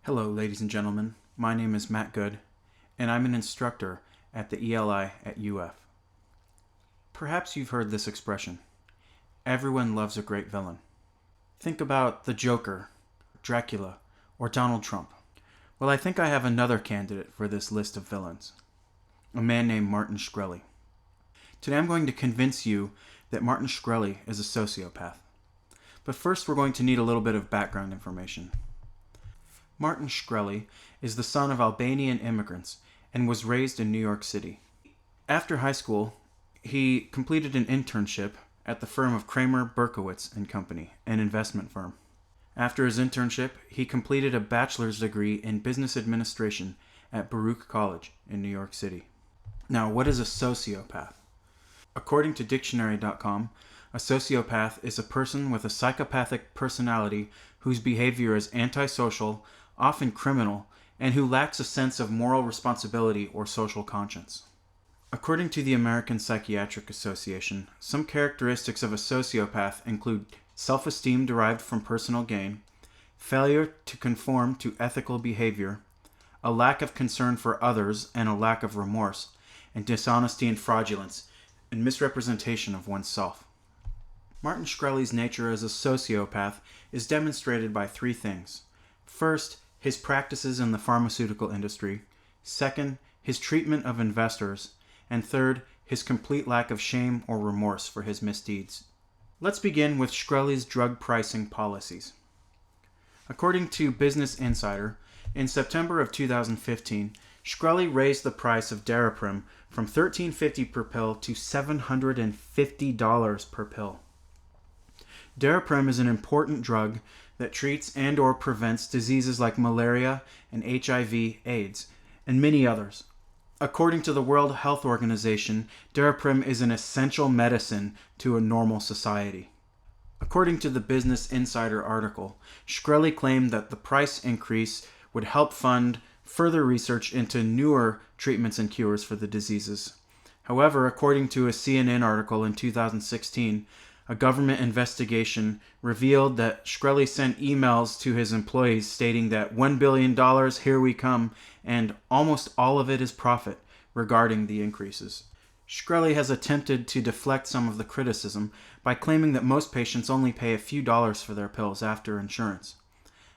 Hello, ladies and gentlemen. My name is Matt Good, and I'm an instructor at the ELI at UF. Perhaps you've heard this expression: everyone loves a great villain. Think about the Joker, Dracula, or Donald Trump. Well, I think I have another candidate for this list of villains, a man named Martin Shkreli. Today I'm going to convince you that Martin Shkreli is a sociopath. But first we're going to need a little bit of background information. Martin Shkreli is the son of Albanian immigrants and was raised in New York City. After high school, he completed an internship at the firm of Kramer, Berkowitz and Company, an investment firm. After his internship, he completed a bachelor's degree in business administration at Baruch College in New York City. Now, what is a sociopath? According to dictionary.com, a sociopath is a person with a psychopathic personality whose behavior is antisocial, often criminal, and who lacks a sense of moral responsibility or social conscience. According to the American Psychiatric Association, some characteristics of a sociopath include self-esteem derived from personal gain, failure to conform to ethical behavior, a lack of concern for others and a lack of remorse, and dishonesty and fraudulence, and misrepresentation of oneself. Martin Shkreli's nature as a sociopath is demonstrated by three things. First, his practices in the pharmaceutical industry. Second, his treatment of investors. And third, his complete lack of shame or remorse for his misdeeds. Let's begin with Shkreli's drug pricing policies. According to Business Insider, in September of 2015, Shkreli raised the price of Daraprim from $13.50 per pill to $750 per pill. Daraprim is an important drug that treats and or prevents diseases like malaria and HIV/AIDS, and many others. According to the World Health Organization, Daraprim is an essential medicine to a normal society. According to the Business Insider article, Shkreli claimed that the price increase would help fund further research into newer treatments and cures for the diseases. However, according to a CNN article in 2016, a government investigation revealed that Shkreli sent emails to his employees stating that $1 billion, here we come, and almost all of it is profit regarding the increases. Shkreli has attempted to deflect some of the criticism by claiming that most patients only pay a few dollars for their pills after insurance.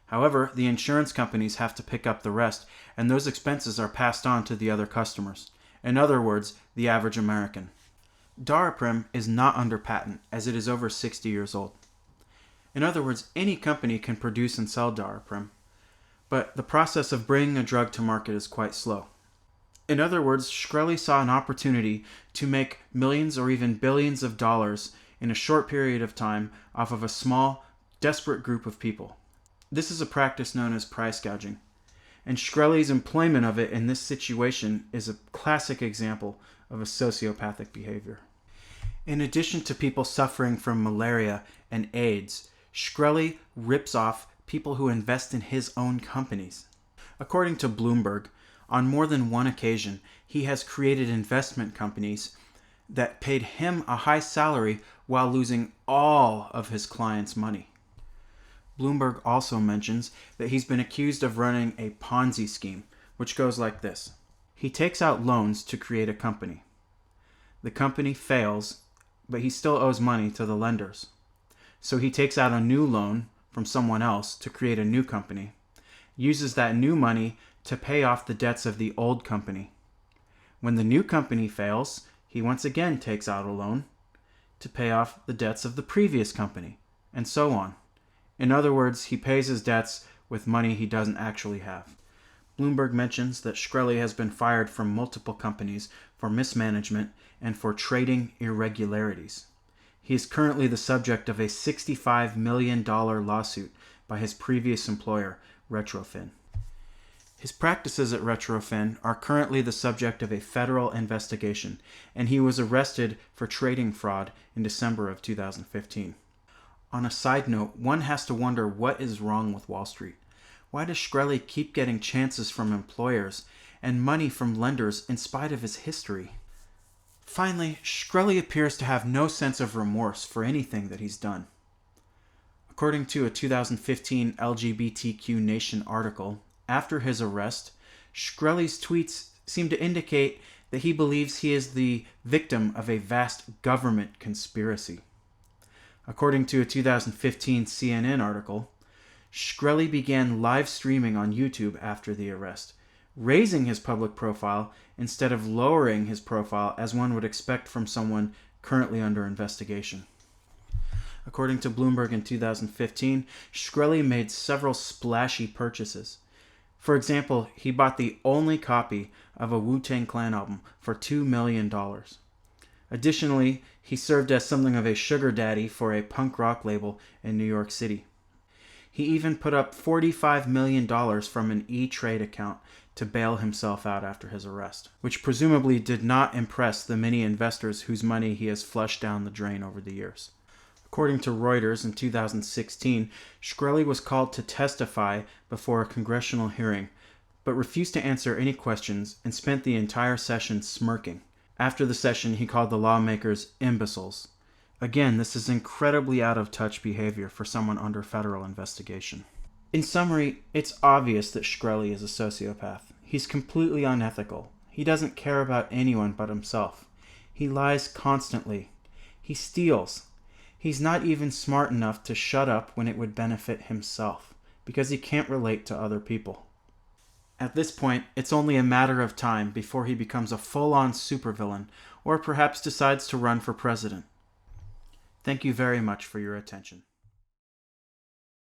However, the insurance companies have to pick up the rest, and those expenses are passed on to the other customers. In other words, the average American. Daraprim is not under patent, as it is over 60 years old. In other words, any company can produce and sell Daraprim, but the process of bringing a drug to market is quite slow. In other words, Shkreli saw an opportunity to make millions or even billions of dollars in a short period of time off of a small, desperate group of people. This is a practice known as price gouging, and Shkreli's employment of it in this situation is a classic example of a sociopathic behavior. In addition to people suffering from malaria and AIDS, Shkreli rips off people who invest in his own companies. According to Bloomberg, on more than one occasion, he has created investment companies that paid him a high salary while losing all of his clients' money. Bloomberg also mentions that he's been accused of running a Ponzi scheme, which goes like this. He takes out loans to create a company. The company fails, but he still owes money to the lenders. So he takes out a new loan from someone else to create a new company, uses that new money to pay off the debts of the old company. When the new company fails, he once again takes out a loan to pay off the debts of the previous company, and so on. In other words, he pays his debts with money he doesn't actually have. Bloomberg mentions that Shkreli has been fired from multiple companies for mismanagement and for trading irregularities. He is currently the subject of a $65 million lawsuit by his previous employer, Retrofin. His practices at Retrofin are currently the subject of a federal investigation, and he was arrested for trading fraud in December of 2015. On a side note, one has to wonder what is wrong with Wall Street. Why does Shkreli keep getting chances from employers and money from lenders in spite of his history? Finally, Shkreli appears to have no sense of remorse for anything that he's done. According to a 2015 LGBTQ Nation article, After his arrest, Shkreli's tweets seem to indicate that he believes he is the victim of a vast government conspiracy. According to a 2015 CNN article, Shkreli began live streaming on YouTube after the arrest, raising his public profile instead of lowering his profile as one would expect from someone currently under investigation. According to Bloomberg in 2015, Shkreli made several splashy purchases. For example, he bought the only copy of a Wu-Tang Clan album for $2 million. Additionally, he served as something of a sugar daddy for a punk rock label in New York City. He even put up $45 million from an E-Trade account to bail himself out after his arrest, which presumably did not impress the many investors whose money he has flushed down the drain over the years. According to Reuters in 2016, Shkreli was called to testify before a congressional hearing, but refused to answer any questions and spent the entire session smirking. After the session, he called the lawmakers imbeciles. Again, this is incredibly out-of-touch behavior for someone under federal investigation. In summary, it's obvious that Shkreli is a sociopath. He's completely unethical. He doesn't care about anyone but himself. He lies constantly. He steals. He's not even smart enough to shut up when it would benefit himself, because he can't relate to other people. At this point, it's only a matter of time before he becomes a full-on supervillain, or perhaps decides to run for president. Thank you very much for your attention.